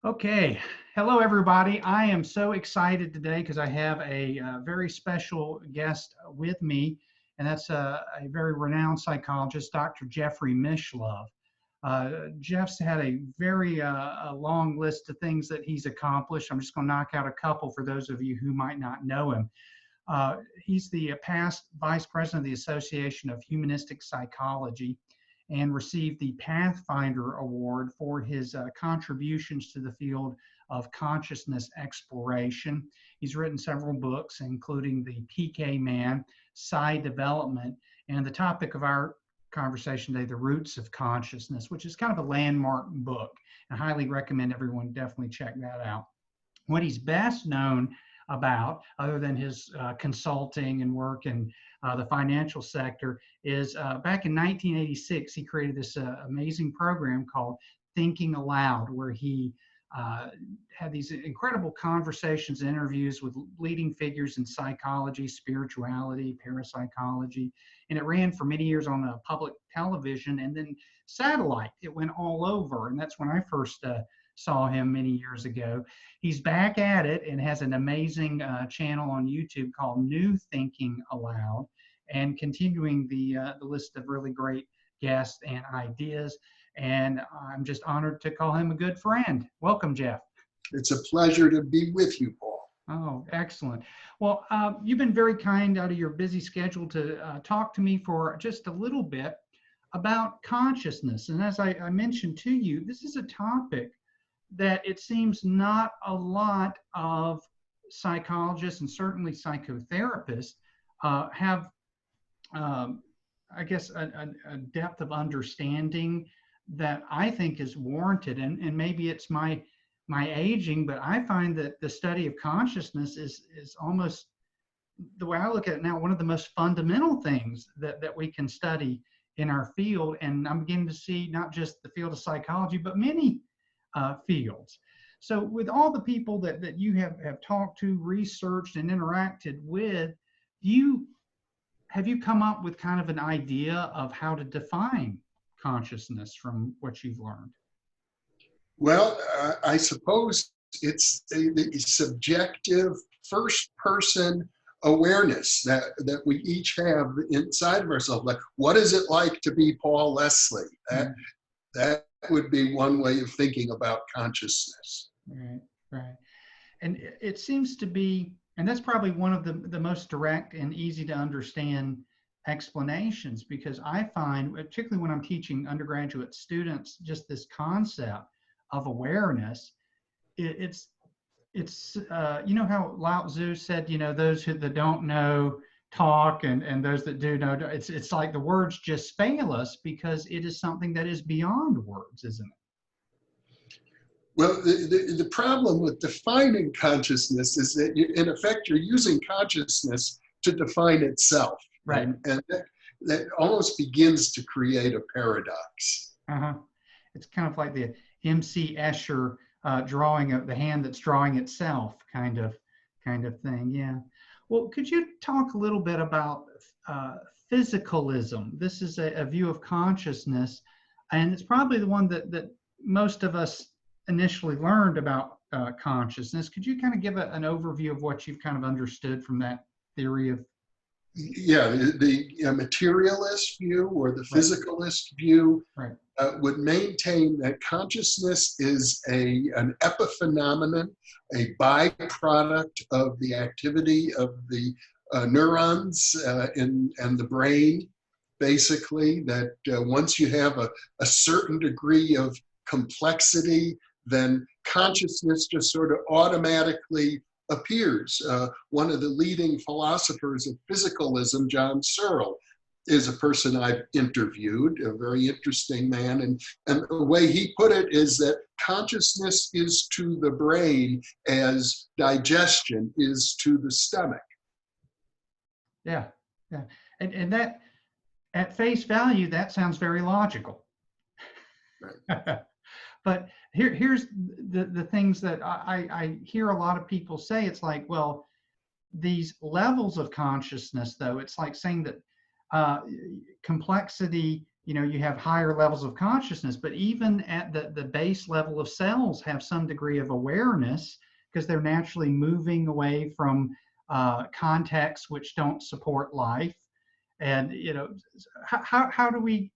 Okay, hello everybody. I am so excited today because I have a, very special guest with me, and that's a very renowned psychologist, Dr. Jeffrey Mishlove. Jeff's had a very a long list of things that he's accomplished. I'm just going to knock out a couple for those of you who might not know him. He's the past vice president of the Association of Humanistic Psychology and received the Pathfinder Award for his contributions to the field of consciousness exploration. He's written several books, including The PK Man, Psi Development, and the topic of our conversation today, The Roots of Consciousness, which is kind of a landmark book. I highly recommend everyone definitely check that out. What he's best known about, other than his consulting and work in the financial sector, is back in 1986, he created this amazing program called Thinking Aloud, where he had these incredible conversations and interviews with leading figures in psychology, spirituality, parapsychology, and it ran for many years on public television and then satellite. It went all over, and that's when I first saw him many years ago. He's back at it and has an amazing channel on YouTube called New Thinking Aloud, and continuing the list of really great guests and ideas. And I'm just honored to call him a good friend. Welcome, Jeff. It's a pleasure to be with you, Paul. Oh, excellent. Well, you've been very kind out of your busy schedule to talk to me for just a little bit about consciousness. And as I mentioned to you, this is a topic that it seems not a lot of psychologists and certainly psychotherapists have, I guess, a depth of understanding that I think is warranted. And maybe it's my aging, but I find that the study of consciousness is almost, the way I look at it now, one of the most fundamental things that we can study in our field. And I'm beginning to see not just the field of psychology, but many fields. So with all the people that you have talked to, researched, and interacted with, have you come up with kind of an idea of how to define consciousness from what you've learned? Well, I suppose it's the subjective first-person awareness that we each have inside of ourselves. Like, what is it like to be Paul Leslie? That would be one way of thinking about consciousness. Right, right. And it seems to be, and that's probably one of the most direct and easy to understand explanations, because I find, particularly when I'm teaching undergraduate students, just this concept of awareness, it's you know how Lao Tzu said, those that don't know talk, and those that do know, it's like the words just fail us because it is something that is beyond words, isn't it? Well, the problem with defining consciousness is that in effect you're using consciousness to define itself, right? And that almost begins to create a paradox. It's kind of like the M.C. Escher drawing of the hand that's drawing itself, kind of thing. Yeah. Well, could you talk a little bit about physicalism? This is a view of consciousness, and it's probably the one that most of us initially learned about consciousness. Could you kind of give an overview of what you've kind of understood from that theory of? Yeah, the materialist view or the physicalist view would maintain that consciousness is an epiphenomenon, a byproduct of the activity of the neurons and the brain, basically, that once you have a certain degree of complexity, then consciousness just sort of automatically appears. One of the leading philosophers of physicalism, John Searle, is a person I've interviewed, a very interesting man. And the way he put it is that consciousness is to the brain as digestion is to the stomach. Yeah, yeah. And that, at face value, that sounds very logical. Right. But here's the things that I hear a lot of people say. It's like, well, these levels of consciousness, though, it's like saying that complexity you have higher levels of consciousness, but even at the base level of cells have some degree of awareness because they're naturally moving away from contexts which don't support life. And, how do we,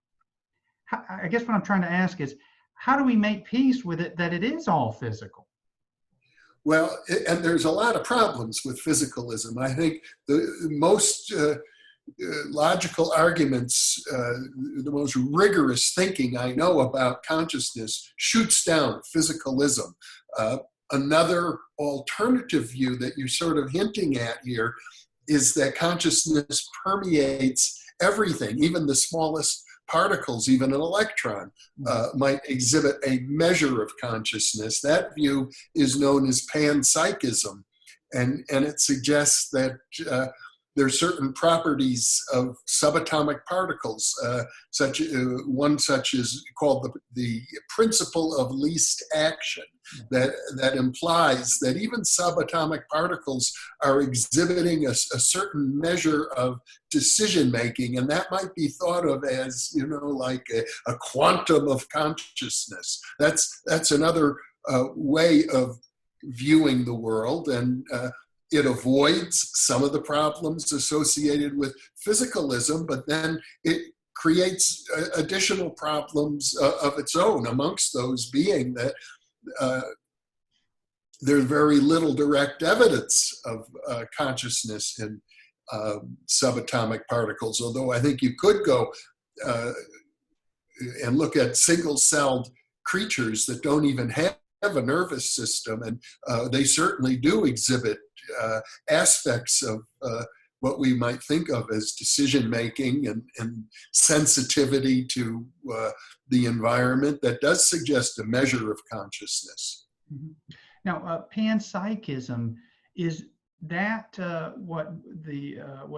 I guess what I'm trying to ask is, how do we make peace with it that it is all physical? Well, and there's a lot of problems with physicalism. I think the most logical arguments, the most rigorous thinking I know about consciousness shoots down physicalism. Another alternative view that you're sort of hinting at here is that consciousness permeates everything, even the smallest particles, even an electron, might exhibit a measure of consciousness. That view is known as panpsychism, and it suggests that there are certain properties of subatomic particles, such is called the principle of least action, that implies that even subatomic particles are exhibiting a certain measure of decision making, and that might be thought of as like a quantum of consciousness. That's another way of viewing the world, and it avoids some of the problems associated with physicalism, but then it creates additional problems of its own, amongst those being that there's very little direct evidence of consciousness in subatomic particles, although I think you could go and look at single-celled creatures that don't even have a nervous system, and they certainly do exhibit aspects of what we might think of as decision making and sensitivity to the environment that does suggest a measure of consciousness. Mm-hmm. Now, panpsychism, is that what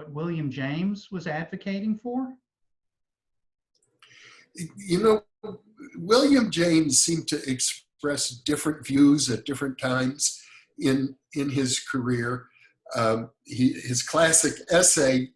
William James was advocating for? William James seemed to express different views at different times in his career. His classic essay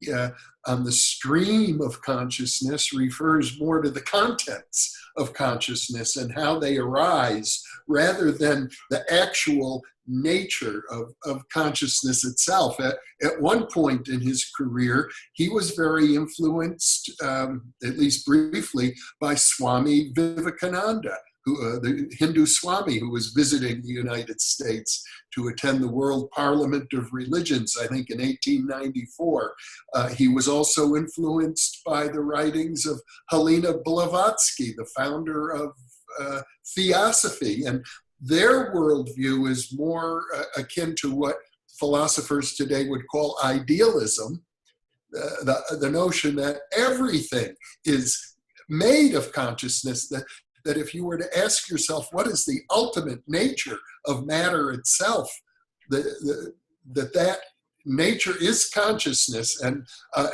on the stream of consciousness refers more to the contents of consciousness and how they arise, rather than the actual nature of consciousness itself. At one point in his career, he was very influenced, at least briefly, by Swami Vivekananda, the Hindu Swami who was visiting the United States to attend the World Parliament of Religions, I think in 1894. He was also influenced by the writings of Helena Blavatsky, the founder of Theosophy, and their worldview is more akin to what philosophers today would call idealism, the notion that everything is made of consciousness, that if you were to ask yourself, what is the ultimate nature of matter itself, that nature is consciousness. And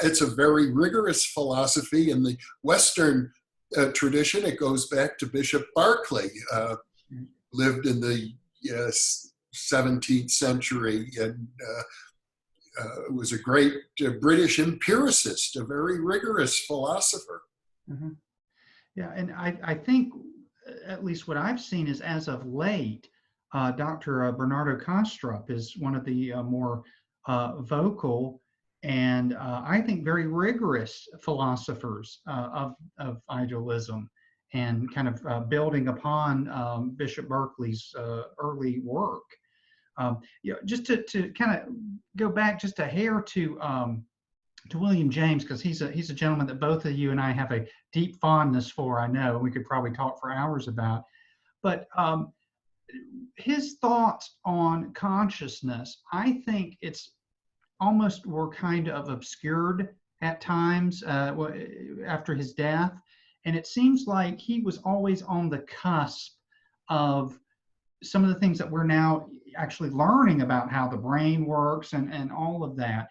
it's a very rigorous philosophy. In the Western tradition, it goes back to Bishop Berkeley, lived in the 17th century, and was a great British empiricist, a very rigorous philosopher. Mm-hmm. Yeah, and I think, at least what I've seen is, as of late, Dr. Bernardo Kastrup is one of the more vocal and I think very rigorous philosophers of idealism, and kind of building upon Bishop Berkeley's early work. Just to kind of go back just a hair to William James, because he's a gentleman that both of you and I have a deep fondness for. I know we could probably talk for hours about, but his thoughts on consciousness, I think it's almost were kind of obscured at times after his death, and it seems like he was always on the cusp of some of the things that we're now actually learning about how the brain works and all of that.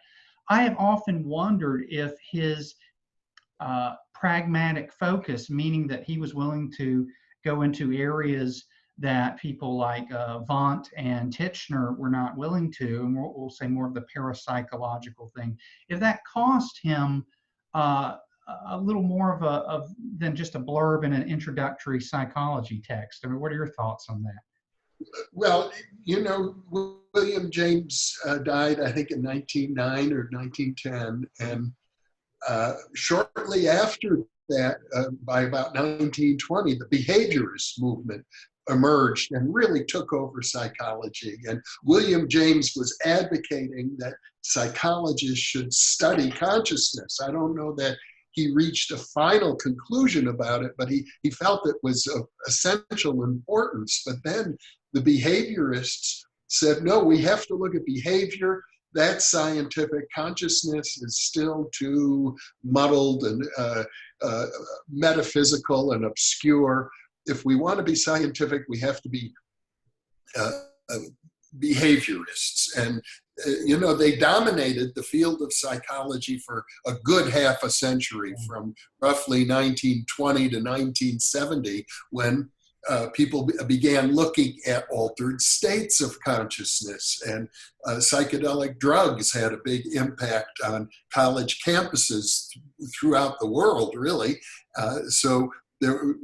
I have often wondered if his pragmatic focus, meaning that he was willing to go into areas that people like Wundt and Titchener were not willing to, and we'll say more of the parapsychological thing, if that cost him a little more of than just a blurb in an introductory psychology text. I mean, what are your thoughts on that? Well, William James died, I think, in 1909 or 1910, and shortly after that, by about 1920, the behaviorist movement emerged and really took over psychology. And William James was advocating that psychologists should study consciousness. I don't know that he reached a final conclusion about it, but he felt it was of essential importance. But then the behaviorists said, no, we have to look at behavior. That's scientific. Consciousness is still too muddled and metaphysical and obscure. If we want to be scientific, we have to be behaviorists. And they dominated the field of psychology for a good half a century, from roughly 1920 to 1970, when people began looking at altered states of consciousnness, and psychedelic drugs had a big impact on college campuses throughout the world, really. So there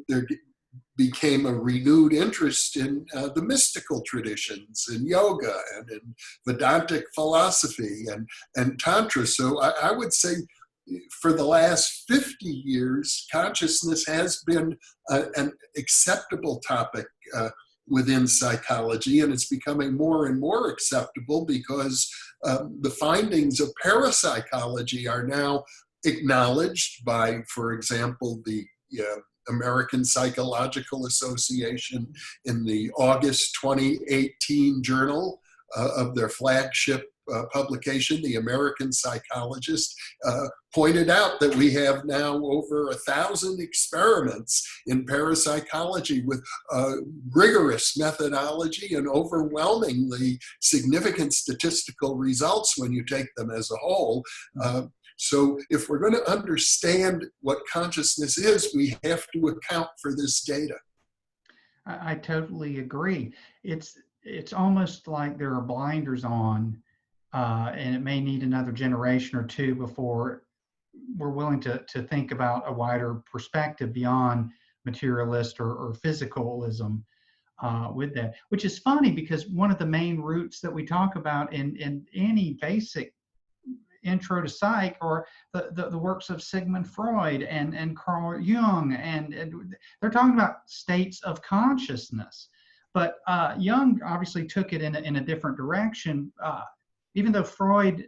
became a renewed interest in the mystical traditions, in yoga and in Vedantic philosophy and Tantra. So I would say for the last 50 years, consciousness has been an acceptable topic within psychology, and it's becoming more and more acceptable because the findings of parapsychology are now acknowledged by, for example, the American Psychological Association in the August 2018 journal of their flagship publication, The American Psychologist, pointed out that we have now over 1,000 experiments in parapsychology with rigorous methodology and overwhelmingly significant statistical results when you take them as a whole. So if we're going to understand what consciousness is, we have to account for this data. I totally agree. It's almost like there are blinders on, and it may need another generation or two before we're willing to think about a wider perspective beyond materialist or physicalism with that. Which is funny, because one of the main roots that we talk about in any basic intro to psych or the works of Sigmund Freud and Carl Jung, and they're talking about states of consciousness. But Jung obviously took it in a different direction. Even though Freud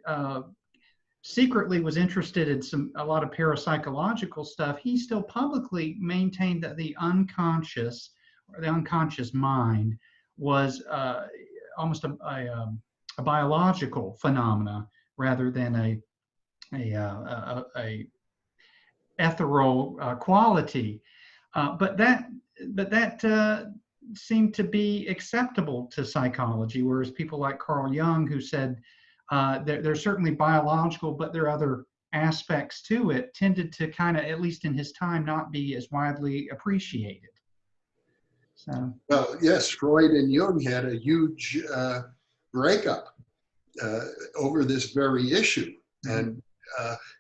secretly was interested in a lot of parapsychological stuff, he still publicly maintained that the unconscious, or the unconscious mind, was almost a biological phenomena rather than a ethereal quality. But that seemed to be acceptable to psychology, whereas people like Carl Jung, who said they're certainly biological, but there are other aspects to it, tended to kind of, at least in his time, not be as widely appreciated. So, well, yes, Freud and Jung had a huge breakup over this very issue. And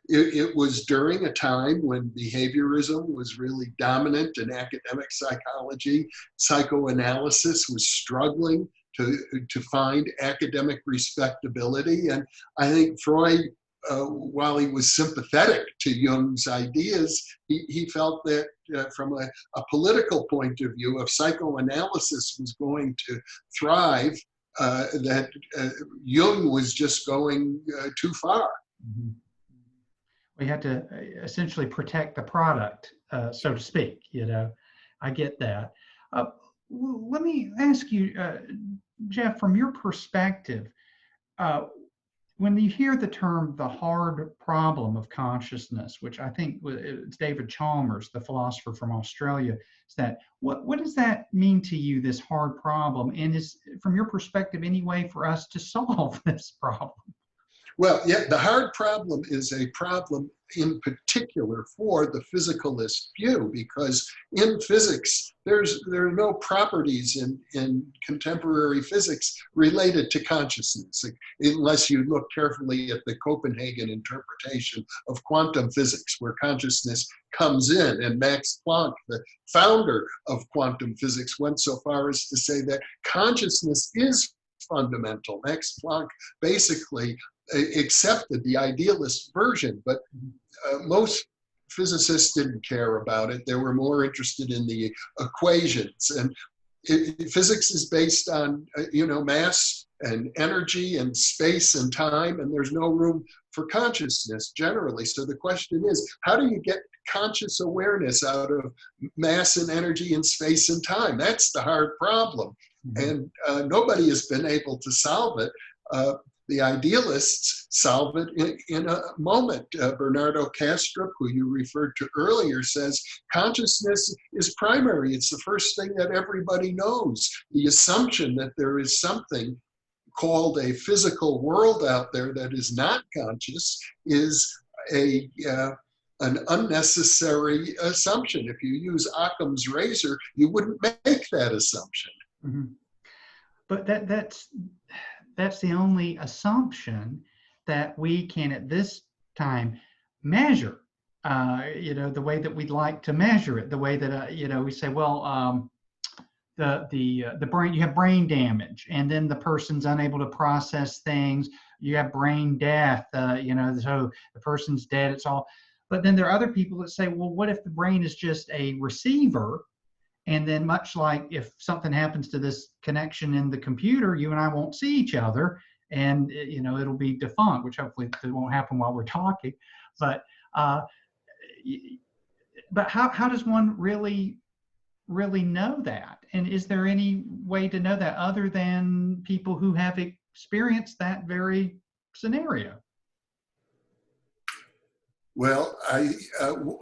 it was during a time when behaviorism was really dominant in academic psychology. Psychoanalysis was struggling to find academic respectability. And I think Freud, while he was sympathetic to Jung's ideas, he felt that from a political point of view, if psychoanalysis was going to thrive, that Jung was just going too far. Mm-hmm. We had to essentially protect the product, so to speak. I get that. Let me ask you, Jeff, from your perspective, when you hear the term the hard problem of consciousness, which I think it's David Chalmers, the philosopher from Australia, is that what does that mean to you, this hard problem? And is, from your perspective, any way for us to solve this problem? Well, yeah, the hard problem is a problem in particular for the physicalist view, because in physics, there are no properties in contemporary physics related to consciousness, unless you look carefully at the Copenhagen interpretation of quantum physics, where consciousness comes in. And Max Planck, the founder of quantum physics, went so far as to say that consciousness is fundamental. Max Planck basically accepted the idealist version, but most physicists didn't care about it. They were more interested in the equations. And physics is based on, mass and energy and space and time, and there's no room for consciousness generally. So the question is, how do you get conscious awareness out of mass and energy and space and time? That's the hard problem. And nobody has been able to solve it. The idealists solve it in a moment. Bernardo Kastrup, who you referred to earlier, says consciousness is primary. It's the first thing that everybody knows. The assumption that there is something called a physical world out there that is not conscious is an unnecessary assumption. If you use Occam's razor, you wouldn't make that assumption. Mm-hmm. But that's the only assumption that we can at this time measure. The way that we'd like to measure it, the way that we say, well, the brain, you have brain damage, and then the person's unable to process things. You have brain death. So the person's dead. It's all. But then there are other people that say, well, what if the brain is just a receiver? And then much like if something happens to this connection in the computer, you and I won't see each other, and it'll be defunct, which hopefully it won't happen while we're talking. But how does one really know that? And is there any way to know that other than people who have experienced that very scenario? Well,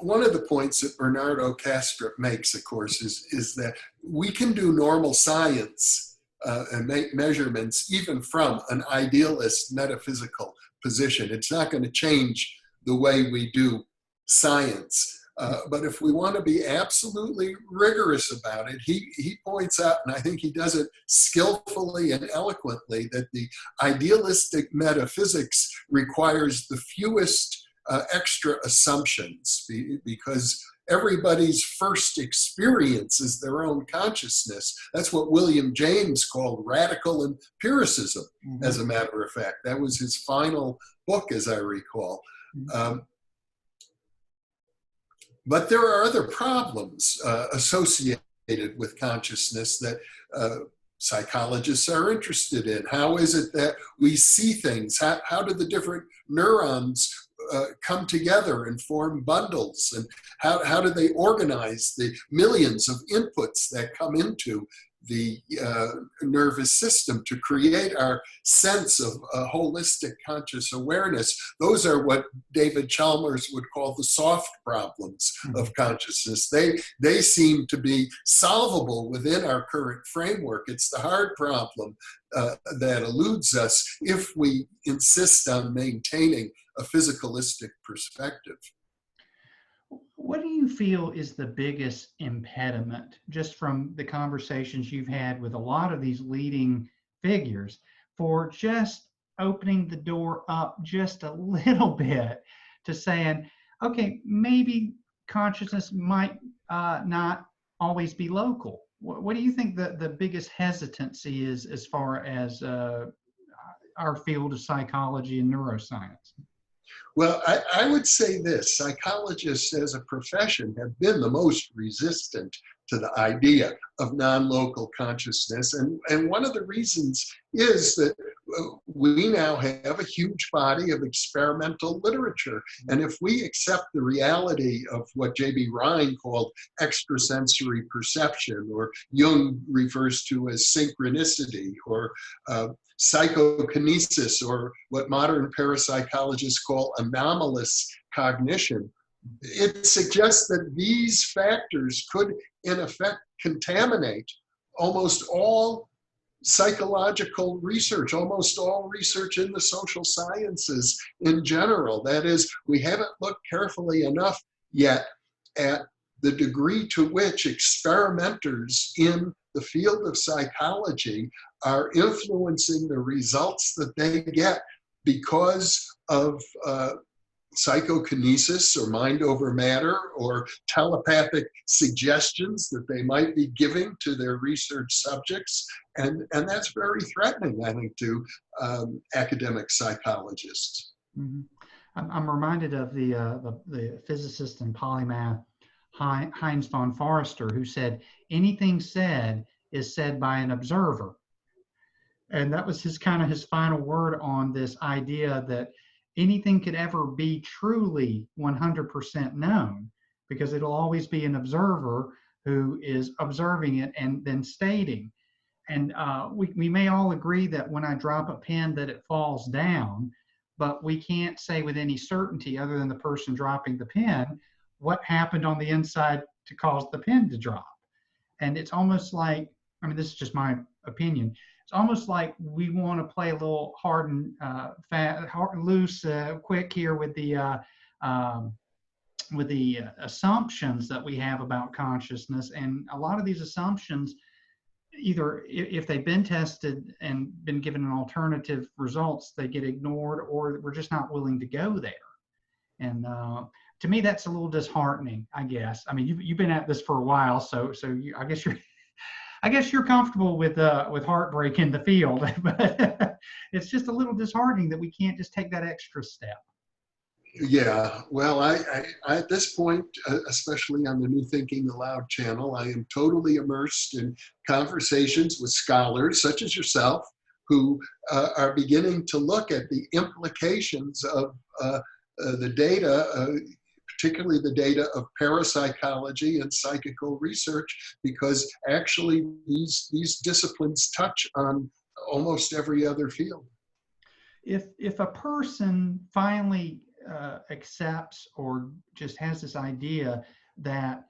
one of the points that Bernardo Kastrup makes, of course, is that we can do normal science and make measurements even from an idealist metaphysical position. It's not going to change the way we do science. But if we want to be absolutely rigorous about it, he points out, and I think he does it skillfully and eloquently, that the idealistic metaphysics requires the fewest extra assumptions, because everybody's first experience is their own consciousness. That's what William James called radical empiricism, as a matter of fact. That was his final book, as I recall. But there are other problems associated with consciousness that psychologists are interested in. How is it that we see things? How do the different neurons come together and form bundles? And how do they organize the millions of inputs that come into the nervous system to create our sense of holistic conscious awareness? Those are what David Chalmers would call the soft problems of consciousness. They seem to be solvable within our current framework. It's the hard problem that eludes us if we insist on maintaining a physicalistic perspective. What do you feel is the biggest impediment, just from the conversations you've had with a lot of these leading figures, for just opening the door up just a little bit to saying, okay, maybe consciousness might not always be local? What do you think the biggest hesitancy is as far as our field of psychology and neuroscience? Well, I would say this: psychologists as a profession have been the most resistant to the idea of non-local consciousness. And one of the reasons is that we now have a huge body of experimental literature. And if we accept the reality of what J.B. Rhine called extrasensory perception, or Jung refers to as synchronicity, or psychokinesis, or what modern parapsychologists call anomalous cognition, it suggests that these factors could, in effect, contaminate almost all psychological research, almost all research in the social sciences in general. That is, we haven't looked carefully enough yet at the degree to which experimenters in the field of psychology are influencing the results that they get because of psychokinesis or mind over matter or telepathic suggestions that they might be giving to their research subjects. And that's very threatening, I think, to academic psychologists. Mm-hmm. I'm reminded of the physicist and polymath Heinz von Forster, who said, anything said is said by an observer. And that was his final word on this idea that anything could ever be truly 100% known, because it'll always be an observer who is observing it and then stating. And we may all agree that when I drop a pin that it falls down, but we can't say with any certainty, other than the person dropping the pin, what happened on the inside to cause the pin to drop. And it's almost like, I mean, this is just my opinion, it's almost like we want to play a little hard and loose, quick here with the assumptions that we have about consciousness. And a lot of these assumptions, either if they've been tested and been given an alternative results, they get ignored, or we're just not willing to go there. And to me, that's a little disheartening, I guess. I mean, you've been at this for a while, so I guess you're comfortable with heartbreak in the field, but it's just a little disheartening that we can't just take that extra step. Yeah, well, I at this point, especially on the New Thinking Aloud channel, I am totally immersed in conversations with scholars such as yourself, who are beginning to look at the implications of the data, particularly the data of parapsychology and psychical research, because actually these disciplines touch on almost every other field. If a person finally accepts or just has this idea that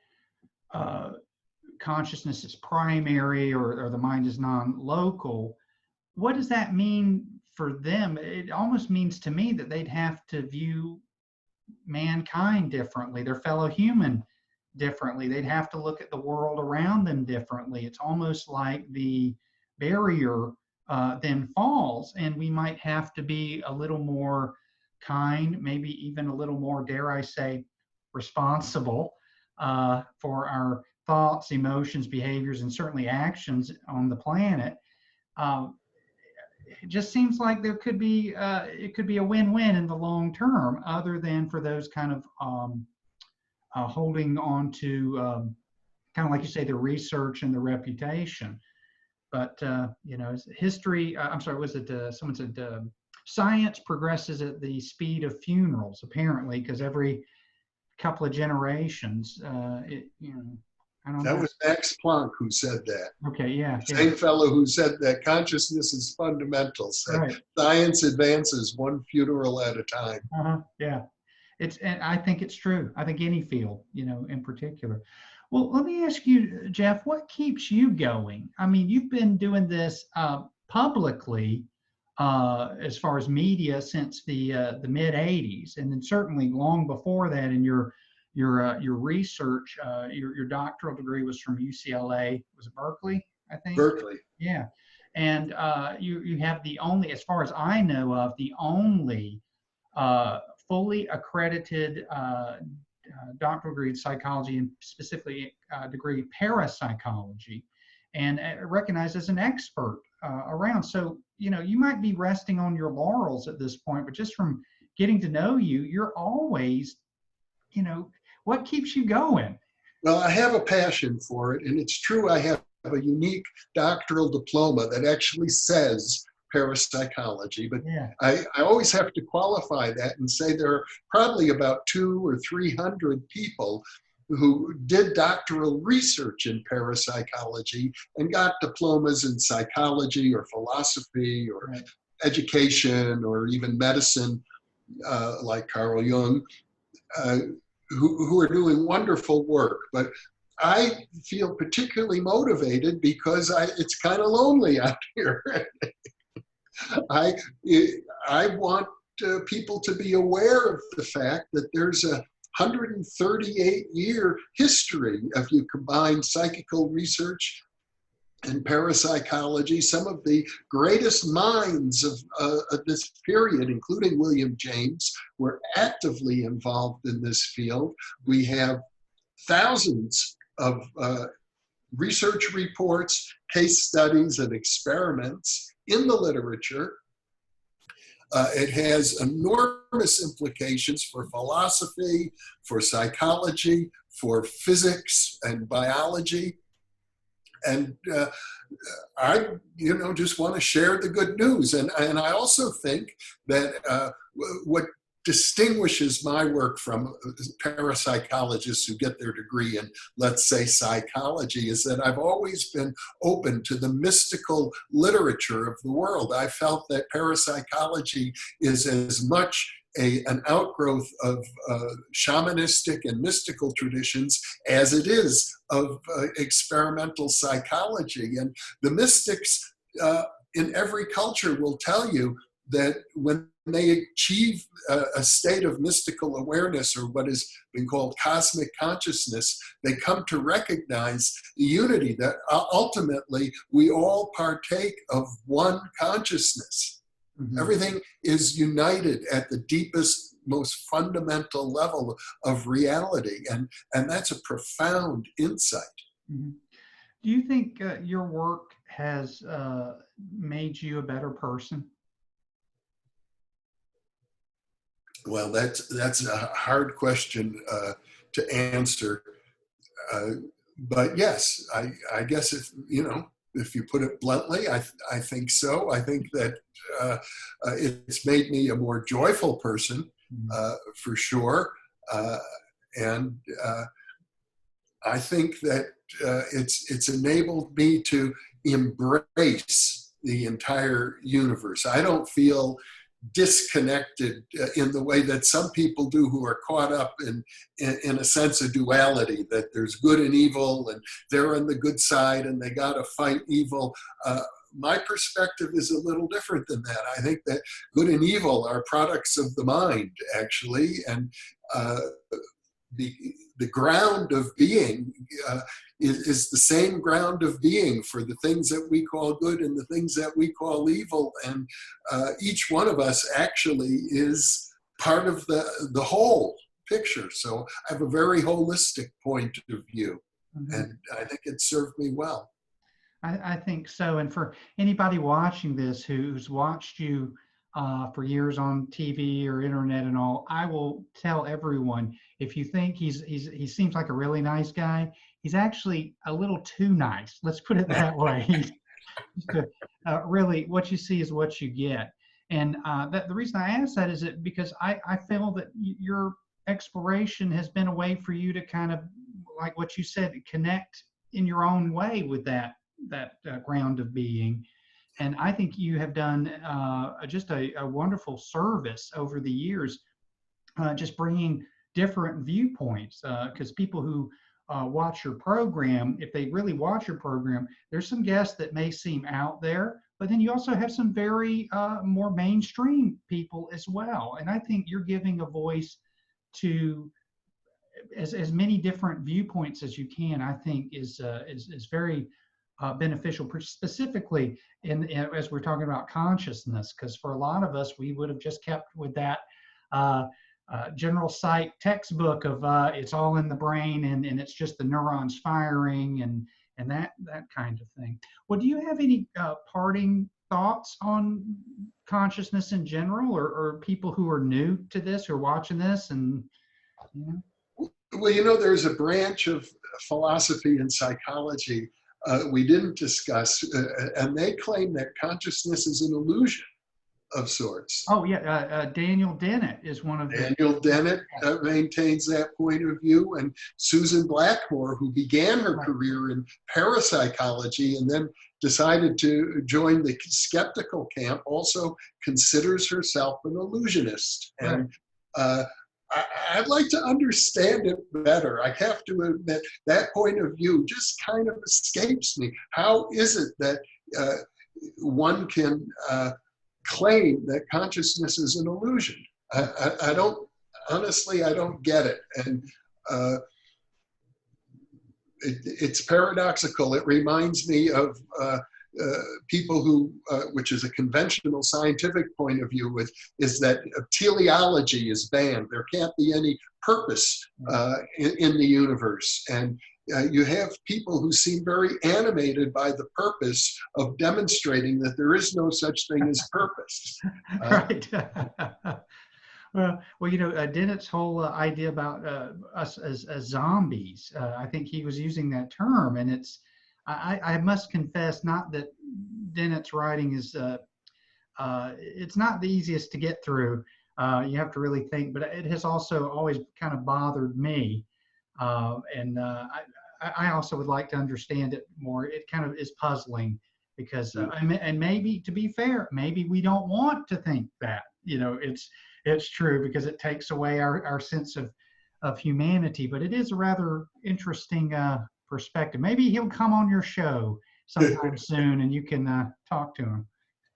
consciousness is primary, or the mind is non-local, what does that mean for them? It almost means to me that they'd have to view mankind differently, their fellow human differently. They'd have to look at the world around them differently. It's almost like the barrier then falls, and we might have to be a little more kind, maybe even a little more, dare I say, responsible for our thoughts, emotions, behaviors, and certainly actions on the planet. It just seems like there could be it could be a win-win in the long term, other than for those kind of holding on to kind of like you say, the research and the reputation. But you know, history. I'm sorry, was it someone said science progresses at the speed of funerals, apparently, because every couple of generations, you know. That was Max Planck who said that. Okay, yeah. Same fellow who said that consciousness is fundamental, said right. Science advances one funeral at a time. Yeah, and I think it's true. I think any field, you know, in particular. Well, let me ask you, Jeff, what keeps you going? I mean, you've been doing this publicly as far as media since the mid '80s, and then certainly long before that in your research, your doctoral degree was from UCLA. Was it Berkeley, I think? Berkeley. Yeah. And you have the only, as far as I know of, the only fully accredited doctoral degree in psychology, and specifically degree parapsychology, and recognized as an expert around. So, you know, you might be resting on your laurels at this point, but just from getting to know you, you're always, you know, what keeps you going? Well, I have a passion for it, and it's true I have a unique doctoral diploma that actually says parapsychology, but yeah. I always have to qualify that and say there are probably about 200 or 300 people who did doctoral research in parapsychology and got diplomas in psychology or philosophy or right. education or even medicine, like Carl Jung, who are doing wonderful work. But I feel particularly motivated because it's kind of lonely out here. I, I want people to be aware of the fact that there's a 138-year history, if you combine psychical research and parapsychology. Some of the greatest minds of this period, including William James, were actively involved in this field. We have thousands of research reports, case studies, and experiments in the literature. It has enormous implications for philosophy, for psychology, for physics and biology. And I, just want to share the good news. And I also think that what distinguishes my work from parapsychologists who get their degree in, let's say, psychology, is that I've always been open to the mystical literature of the world. I felt that parapsychology is as much an outgrowth of shamanistic and mystical traditions as it is of experimental psychology. And the mystics in every culture will tell you that when they achieve a state of mystical awareness, or what has been called cosmic consciousness, they come to recognize the unity that ultimately we all partake of one consciousness. Mm-hmm. Everything is united at the deepest, most fundamental level of reality, and that's a profound insight. Mm-hmm. Do you think your work has made you a better person? Well, that's a hard question to answer, but yes, I guess if you put it bluntly, I think so. I think that it's made me a more joyful person, for sure, and I think that it's enabled me to embrace the entire universe. I don't feel disconnected in the way that some people do, who are caught up in a sense of duality, that there's good and evil, and they're on the good side and they got to fight evil. My perspective is a little different than that. I think that good and evil are products of the mind, actually, and the ground of being is the same ground of being for the things that we call good and the things that we call evil. And each one of us actually is part of the whole picture. So I have a very holistic point of view, mm-hmm. and I think it served me well. I think so. And for anybody watching this who's watched you for years on TV or internet and all, I will tell everyone, if you think he seems like a really nice guy, he's actually a little too nice. Let's put it that way. Really, what you see is what you get. And the reason I ask that is that because I feel that your exploration has been a way for you to kind of, like what you said, connect in your own way with that ground of being. And I think you have done just a wonderful service over the years, just bringing different viewpoints. Because people who watch your program, if they really watch your program, there's some guests that may seem out there, but then you also have some very more mainstream people as well. And I think you're giving a voice to as many different viewpoints as you can. I think is very beneficial, specifically as we're talking about consciousness, because for a lot of us, we would have just kept with that general psych textbook of it's all in the brain and it's just the neurons firing and that kind of thing. Well, do you have any parting thoughts on consciousness in general, or people who are new to this, who are watching this? And well, there's a branch of philosophy and psychology we didn't discuss, and they claim that consciousness is an illusion of sorts. Oh yeah, Daniel Dennett is one of them. Daniel Dennett maintains that point of view, and Susan Blackmore, who began her career in parapsychology and then decided to join the skeptical camp, also considers herself an illusionist. And I'd like to understand it better. I have to admit that point of view just kind of escapes me. How is it that one can claim that consciousness is an illusion? I don't, honestly, I don't get it. And it's paradoxical. It reminds me of people who, which is a conventional scientific point of view, is that teleology is banned. There can't be any purpose in the universe. And you have people who seem very animated by the purpose of demonstrating that there is no such thing as purpose. Right. Well, you know, Dennett's whole idea about us as zombies, I think he was using that term, and I must confess, not that Dennett's writing is, it's not the easiest to get through. You have to really think, but it has also always kind of bothered me. I also would like to understand it more. It kind of is puzzling because, and maybe, to be fair, maybe we don't want to think that, you know, it's true, because it takes away our sense of humanity, but it is a rather interesting perspective. Maybe he'll come on your show sometime soon and you can talk to him.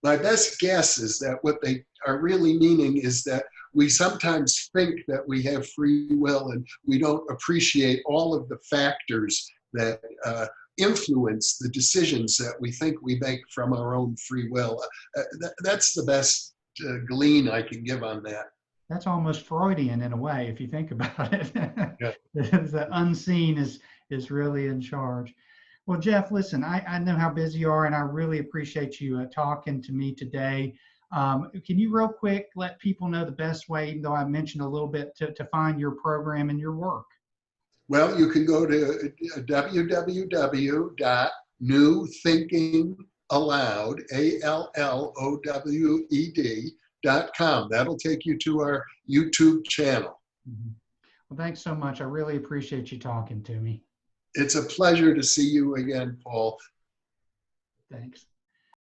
My best guess is that what they are really meaning is that we sometimes think that we have free will and we don't appreciate all of the factors that influence the decisions that we think we make from our own free will. That's the best glean I can give on that. That's almost Freudian in a way, if you think about it. Yeah. The unseen is really in charge. Well, Jeff, listen, I know how busy you are, and I really appreciate you talking to me today. Can you real quick let people know the best way, even though I mentioned a little bit, to find your program and your work? Well, you can go to www.newthinkingallowed.com. That'll take you to our YouTube channel. Mm-hmm. Well, thanks so much. I really appreciate you talking to me. It's a pleasure to see you again, Paul. Thanks.